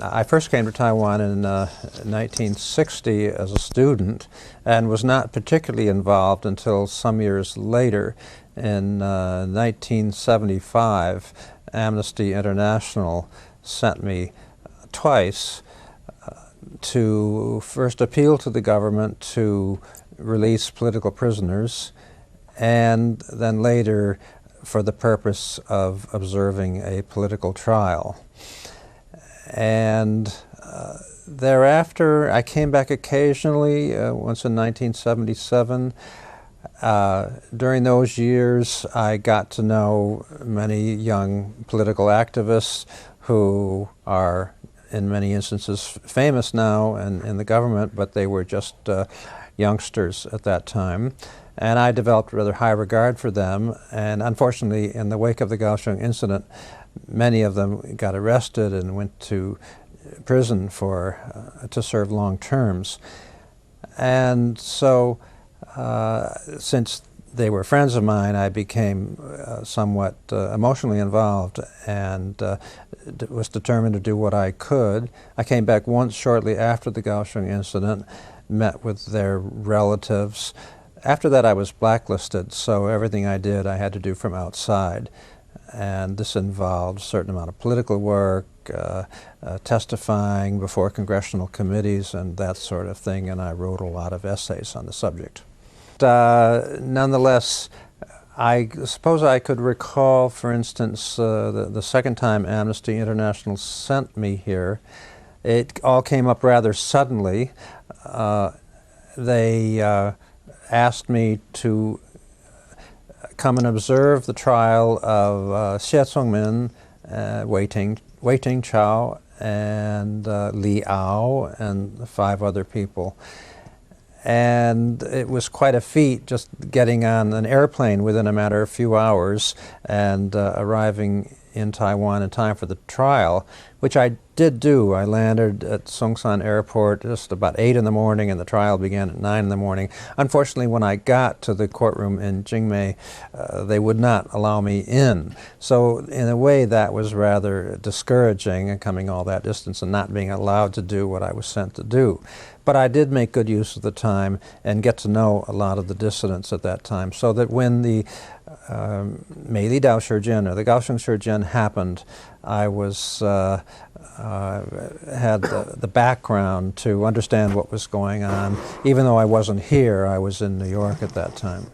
I first came to Taiwan in 1960 as a student and was not particularly involved until some years later. In 1975, Amnesty International sent me twice to first appeal to the government to release political prisoners, and then later for the purpose of observing a political trial. And thereafter, I came back occasionally, once in 1977. During those years, I got to know many young political activists who are, in many instances, famous now in the government, but they were just youngsters at that time. And I developed rather high regard for them. And unfortunately, in the wake of the Kaohsiung incident, many of them got arrested and went to prison to serve long terms. And so, since they were friends of mine, I became somewhat emotionally involved and was determined to do what I could. I came back once shortly after the Kaohsiung incident, met with their relatives. After that, I was blacklisted, so everything I did I had to do from outside. And this involved a certain amount of political work, testifying before congressional committees and that sort of thing, and I wrote a lot of essays on the subject. Nonetheless, I suppose I could recall, for instance, the second time Amnesty International sent me here. It all came up rather suddenly. They asked me to come and observe the trial of Xie Congmin, Wei Ting Chao, and Li Ao, and 5 other people. And it was quite a feat just getting on an airplane within a matter of few hours and arriving in Taiwan in time for the trial, which I did do. I landed at Songsan Airport just about 8 in the morning, and the trial began at 9 in the morning. Unfortunately, when I got to the courtroom in Jingmei, they would not allow me in. So in a way, that was rather discouraging, coming all that distance and not being allowed to do what I was sent to do. But I did make good use of the time and get to know a lot of the dissidents at that time, so that when the Mei Li Dao Shijin, or the Kaohsiung Shijin, happened, I had the background to understand what was going on. Even though I wasn't here, I was in New York at that time.